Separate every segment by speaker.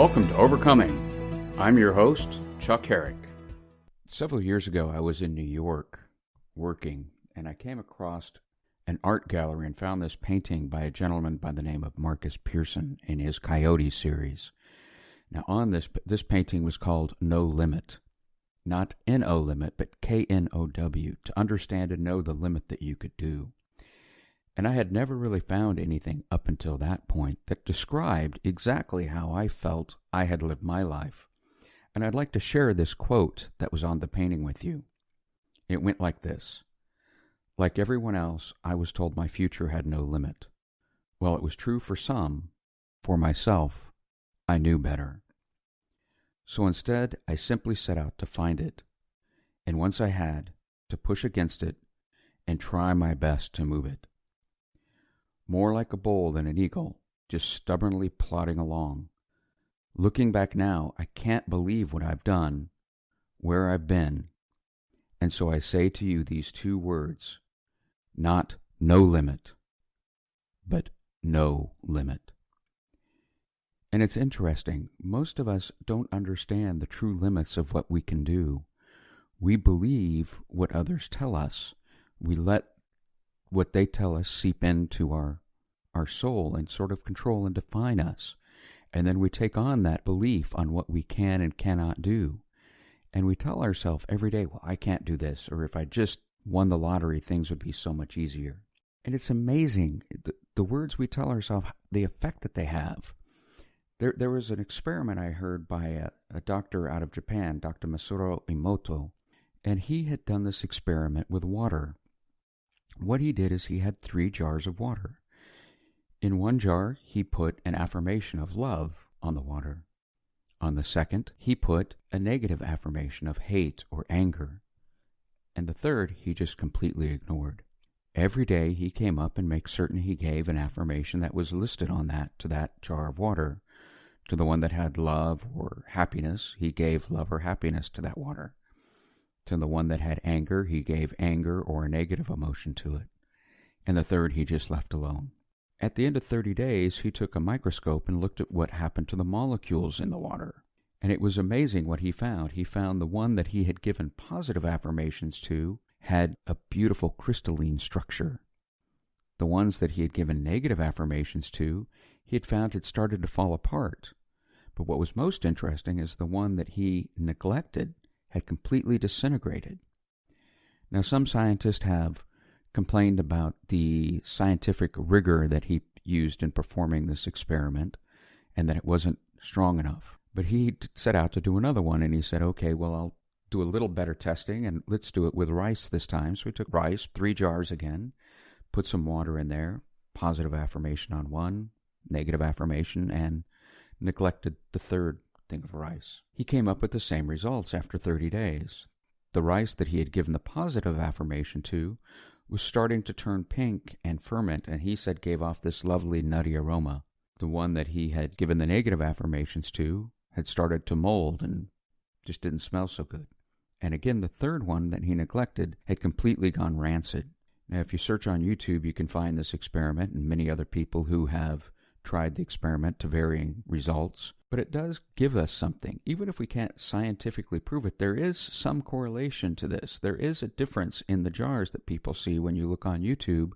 Speaker 1: Welcome to Overcoming. I'm your host, Chuck Herrick. Several years ago, I was in New York working, and I came across an art gallery and found this painting by a gentleman by the name of Marcus Pearson in his Coyote series. Now, on this painting was called No Limit. Not N-O limit, but K-N-O-W, to understand and know the limit that you could do. And I had never really found anything up until that point that described exactly how I felt I had lived my life. And I'd like to share this quote that was on the painting with you. It went like this. Like everyone else, I was told my future had no limit. Well, it was true for some. For myself, I knew better. So instead, I simply set out to find it. And once I had, to push against it and try my best to move it. More like a bull than an eagle, just stubbornly plodding along. Looking back now, I can't believe what I've done, where I've been, and so I say to you these two words, not no limit, but no limit. And it's interesting, most of us don't understand the true limits of what we can do. We believe what others tell us. We let what they tell us seep into our soul and sort of control and define us. And then we take on that belief on what we can and cannot do. And we tell ourselves every day, well, I can't do this, or if I just won the lottery, things would be so much easier. And it's amazing, the words we tell ourselves, the effect that they have. There was an experiment I heard by a doctor out of Japan, Dr. Masaru Emoto, and he had done this experiment with water. What he did is he had 3 jars of water. In one jar, he put an affirmation of love on the water. On the second, he put a negative affirmation of hate or anger. And the third, he just completely ignored. Every day, he came up and made certain he gave an affirmation that was listed on to that jar of water. To the one that had love or happiness, he gave love or happiness to that water. To the one that had anger, he gave anger or a negative emotion to it. And the third, he just left alone. At the end of 30 days, he took a microscope and looked at what happened to the molecules in the water. And it was amazing what he found. He found the one that he had given positive affirmations to had a beautiful crystalline structure. The ones that he had given negative affirmations to, he had found had started to fall apart. But what was most interesting is the one that he neglected had completely disintegrated. Now, some scientists have complained about the scientific rigor that he used in performing this experiment and that it wasn't strong enough. But he set out to do another one, and he said, okay, well, I'll do a little better testing, and let's do it with rice this time. So he took rice, 3 jars again, put some water in there, positive affirmation on one, negative affirmation, and neglected the third thing of rice. He came up with the same results after 30 days. The rice that he had given the positive affirmation to was starting to turn pink and ferment, and he said gave off this lovely nutty aroma. The one that he had given the negative affirmations to had started to mold and just didn't smell so good. And again, the third one that he neglected had completely gone rancid. Now, if you search on YouTube, you can find this experiment and many other people who have tried the experiment to varying results. But it does give us something. Even if we can't scientifically prove it, there is some correlation to this. There is a difference in the jars that people see when you look on YouTube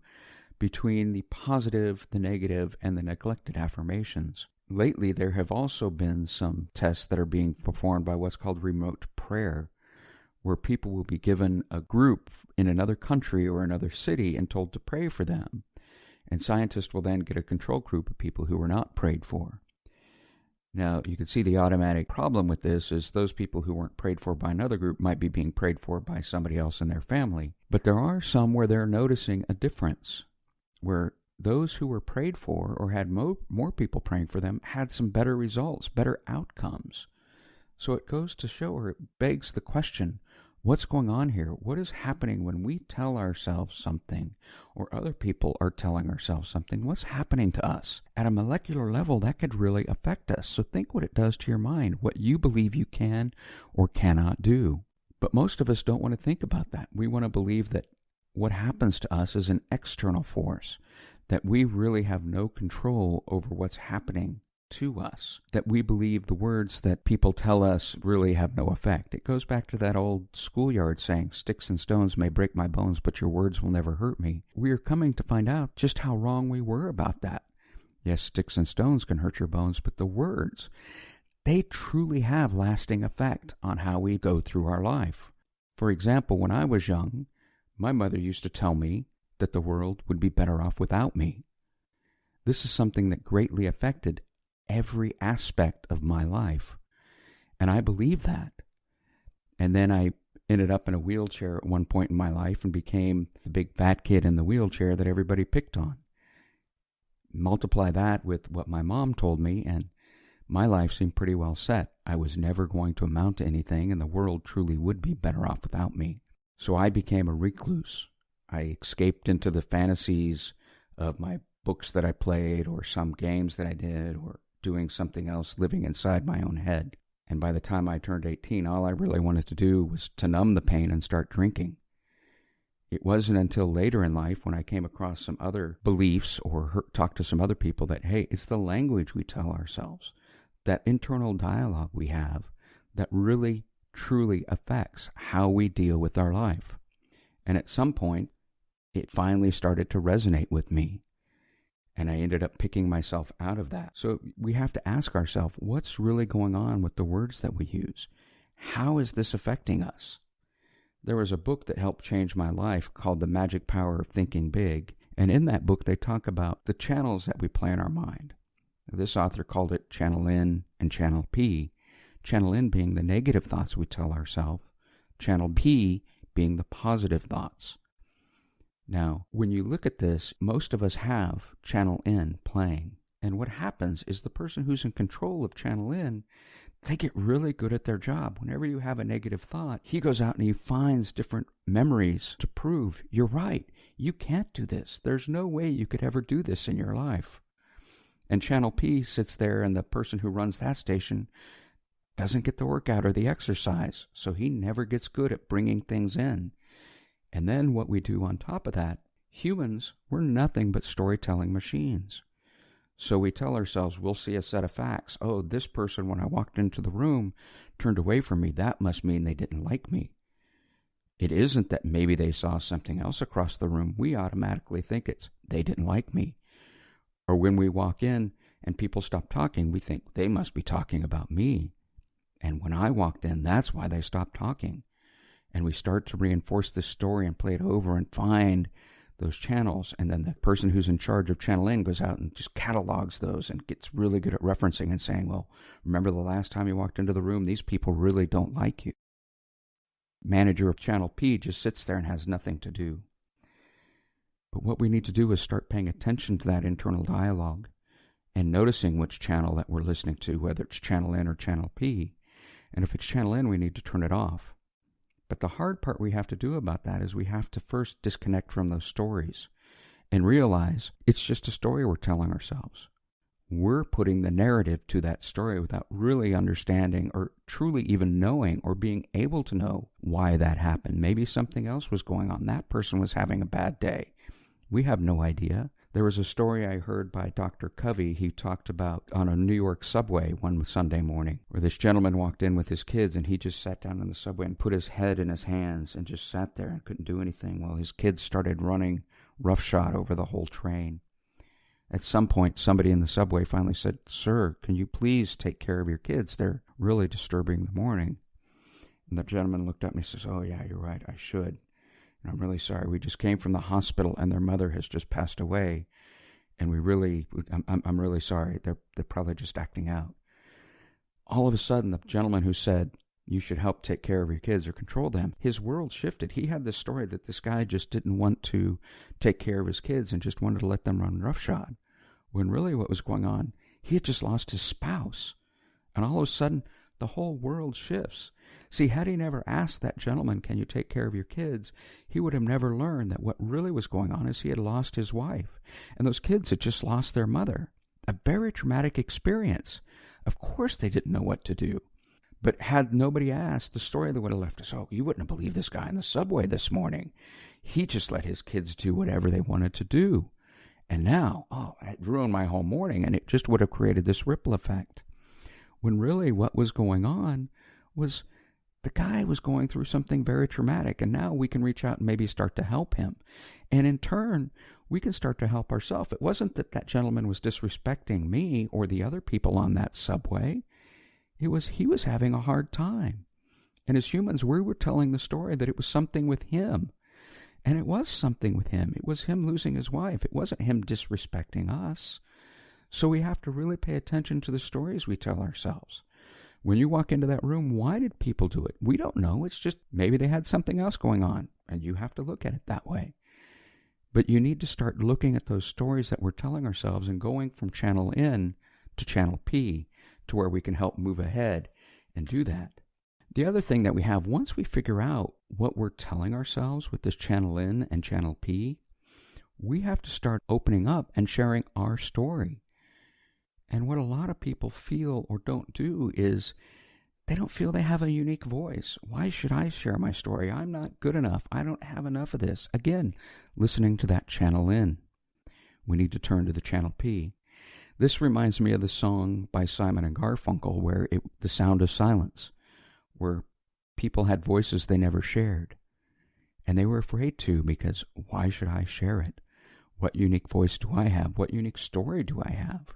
Speaker 1: between the positive, the negative, and the neglected affirmations. Lately, there have also been some tests that are being performed by what's called remote prayer, where people will be given a group in another country or another city and told to pray for them. And scientists will then get a control group of people who were not prayed for. Now, you can see the automatic problem with this is those people who weren't prayed for by another group might be being prayed for by somebody else in their family. But there are some where they're noticing a difference, where those who were prayed for or had more people praying for them had some better results, better outcomes. So it goes to show, or it begs the question, what's going on here? What is happening when we tell ourselves something or other people are telling ourselves something? What's happening to us? At a molecular level, that could really affect us. So think what it does to your mind, what you believe you can or cannot do. But most of us don't want to think about that. We want to believe that what happens to us is an external force, that we really have no control over what's happening to us, that we believe the words that people tell us really have no effect. It goes back to that old schoolyard saying, sticks and stones may break my bones, but your words will never hurt me. We are coming to find out just how wrong we were about that. Yes, sticks and stones can hurt your bones, but the words, they truly have lasting effect on how we go through our life. For example, when I was young, my mother used to tell me that the world would be better off without me. This is something that greatly affected every aspect of my life. And I believe that. And then I ended up in a wheelchair at one point in my life and became the big fat kid in the wheelchair that everybody picked on. Multiply that with what my mom told me, and my life seemed pretty well set. I was never going to amount to anything, and the world truly would be better off without me. So I became a recluse. I escaped into the fantasies of my books that I played, or some games that I did, or doing something else, living inside my own head. And by the time I turned 18, all I really wanted to do was to numb the pain and start drinking. It wasn't until later in life when I came across some other beliefs or talked to some other people that, hey, it's the language we tell ourselves, that internal dialogue we have that really, truly affects how we deal with our life. And at some point, it finally started to resonate with me. And I ended up picking myself out of that. So we have to ask ourselves, what's really going on with the words that we use? How is this affecting us? There was a book that helped change my life called The Magic Power of Thinking Big. And in that book, they talk about the channels that we play in our mind. This author called it Channel N and Channel P. Channel N being the negative thoughts we tell ourselves. Channel P being the positive thoughts. Now, when you look at this, most of us have Channel N playing. And what happens is the person who's in control of Channel N, they get really good at their job. Whenever you have a negative thought, he goes out and he finds different memories to prove, you're right, you can't do this. There's no way you could ever do this in your life. And Channel P sits there, and the person who runs that station doesn't get the workout or the exercise, so he never gets good at bringing things in. And then what we do on top of that, humans, we're nothing but storytelling machines. So we tell ourselves, we'll see a set of facts. Oh, this person, when I walked into the room, turned away from me. That must mean they didn't like me. It isn't that maybe they saw something else across the room. We automatically think it's they didn't like me. Or when we walk in and people stop talking, we think they must be talking about me. And when I walked in, that's why they stopped talking. And we start to reinforce this story and play it over and find those channels. And then the person who's in charge of Channel N goes out and just catalogs those and gets really good at referencing and saying, well, remember the last time you walked into the room? These people really don't like you. Manager of Channel P just sits there and has nothing to do. But what we need to do is start paying attention to that internal dialogue and noticing which channel that we're listening to, whether it's Channel N or Channel P. And if it's Channel N, we need to turn it off. But the hard part we have to do about that is we have to first disconnect from those stories and realize it's just a story we're telling ourselves. We're putting the narrative to that story without really understanding or truly even knowing or being able to know why that happened. Maybe something else was going on. That person was having a bad day. We have no idea. There was a story I heard by Dr. Covey. He talked about on a New York subway one Sunday morning where this gentleman walked in with his kids and he just sat down in the subway and put his head in his hands and just sat there and couldn't do anything while his kids started running roughshod over the whole train. At some point, somebody in the subway finally said, "Sir, can you please take care of your kids? They're really disturbing the morning." And the gentleman looked up and he says, "Oh yeah, you're right, I should. And I'm really sorry. We just came from the hospital and their mother has just passed away. And I'm really sorry. They're probably just acting out." All of a sudden, the gentleman who said, "You should help take care of your kids or control them," his world shifted. He had this story that this guy just didn't want to take care of his kids and just wanted to let them run roughshod. When really what was going on, he had just lost his spouse. And all of a sudden, the whole world shifts. See, had he never asked that gentleman, "Can you take care of your kids?" he would have never learned that what really was going on is he had lost his wife. And those kids had just lost their mother. A very traumatic experience. Of course they didn't know what to do. But had nobody asked, the story that would have left us, "Oh, you wouldn't have believed this guy in the subway this morning. He just let his kids do whatever they wanted to do." And now, it ruined my whole morning, and it just would have created this ripple effect. When really what was going on was the guy was going through something very traumatic, and now we can reach out and maybe start to help him. And in turn, we can start to help ourselves. It wasn't that that gentleman was disrespecting me or the other people on that subway. It was he was having a hard time. And as humans, we were telling the story that it was something with him. And it was something with him. It was him losing his wife. It wasn't him disrespecting us. So we have to really pay attention to the stories we tell ourselves. When you walk into that room, why did people do it? We don't know. It's just maybe they had something else going on, and you have to look at it that way. But you need to start looking at those stories that we're telling ourselves and going from channel N to channel P to where we can help move ahead and do that. The other thing that we have, once we figure out what we're telling ourselves with this channel N and channel P, we have to start opening up and sharing our story. And what a lot of people feel or don't do is they don't feel they have a unique voice. Why should I share my story? I'm not good enough. I don't have enough of this. Again, listening to that channel N. We need to turn to the channel P. This reminds me of the song by Simon and Garfunkel, where The Sound of Silence, where people had voices they never shared. And they were afraid to, because why should I share it? What unique voice do I have? What unique story do I have?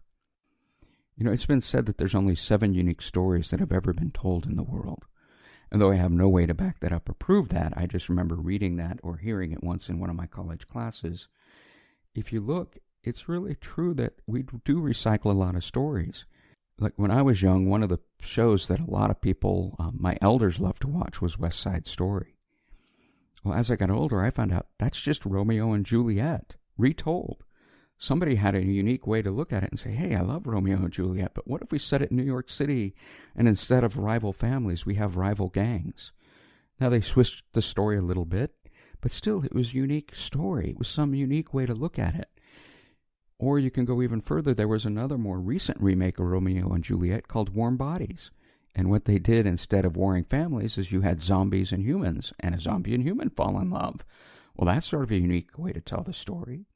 Speaker 1: You know, it's been said that there's only 7 unique stories that have ever been told in the world. And though I have no way to back that up or prove that, I just remember reading that or hearing it once in one of my college classes. If you look, it's really true that we do recycle a lot of stories. Like when I was young, one of the shows that a lot of people, my elders loved to watch, was West Side Story. Well, as I got older, I found out that's just Romeo and Juliet, retold. Somebody had a unique way to look at it and say, hey, I love Romeo and Juliet, but what if we set it in New York City and instead of rival families, we have rival gangs? Now, they switched the story a little bit, but still, it was a unique story. It was some unique way to look at it. Or you can go even further. There was another more recent remake of Romeo and Juliet called Warm Bodies. And what they did instead of warring families is you had zombies and humans, and a zombie and human fall in love. Well, that's sort of a unique way to tell the story.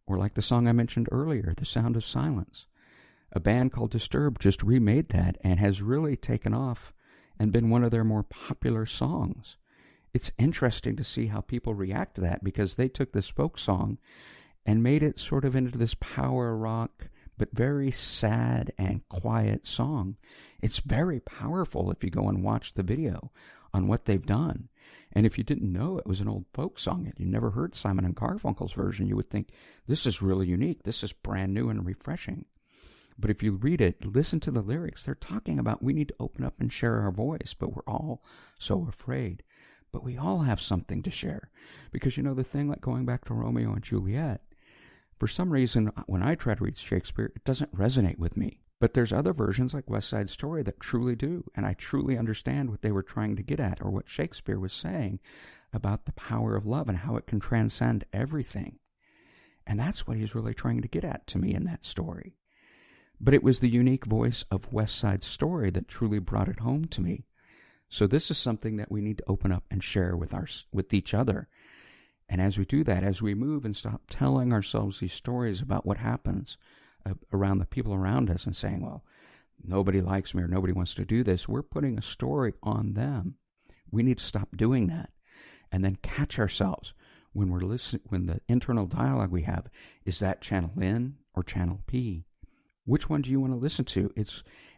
Speaker 1: Or like the song I mentioned earlier, The Sound of Silence. A band called Disturbed just remade that and has really taken off and been one of their more popular songs. It's interesting to see how people react to that, because they took this folk song and made it sort of into this power rock, but very sad and quiet song. It's very powerful if you go and watch the video on what they've done. And if you didn't know it was an old folk song, and you never heard Simon and Garfunkel's version, you would think, this is really unique. This is brand new and refreshing. But if you read it, listen to the lyrics, they're talking about we need to open up and share our voice, but we're all so afraid. But we all have something to share. Because, you know, the thing, like going back to Romeo and Juliet, for some reason, when I try to read Shakespeare, it doesn't resonate with me. But there's other versions like West Side Story that truly do, and I truly understand what they were trying to get at, or what Shakespeare was saying about the power of love and how it can transcend everything. And that's what he's really trying to get at to me in that story. But it was the unique voice of West Side Story that truly brought it home to me. So this is something that we need to open up and share with each other. And as we do that, as we move and stop telling ourselves these stories about what happens around the people around us and saying, well, nobody likes me or nobody wants to do this, we're putting a story on them. We need to stop doing that and then catch ourselves when we're listening, when the internal dialogue we have is that channel N or channel P. Which one do you want to listen to?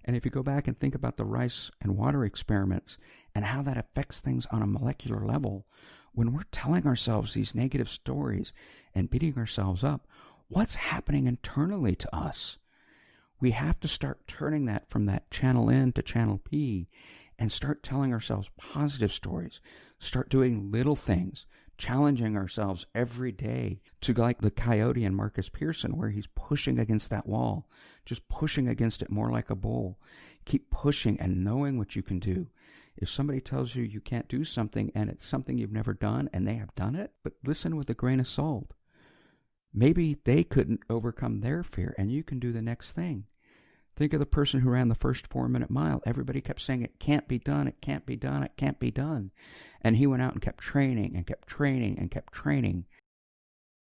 Speaker 1: And if you go back and think about the rice and water experiments and how that affects things on a molecular level, when we're telling ourselves these negative stories and beating ourselves up, what's happening internally to us? We have to start turning that from that channel N to channel P and start telling ourselves positive stories. Start doing little things, challenging ourselves every day to like the coyote in Marcus Pearson, where he's pushing against that wall, just pushing against it more like a bull. Keep pushing and knowing what you can do. If somebody tells you you can't do something and it's something you've never done and they have done it, but listen with a grain of salt. Maybe they couldn't overcome their fear and you can do the next thing. Think of the person who ran the first 4-minute mile. Everybody kept saying, it can't be done, it can't be done, it can't be done. And he went out and kept training and kept training and kept training.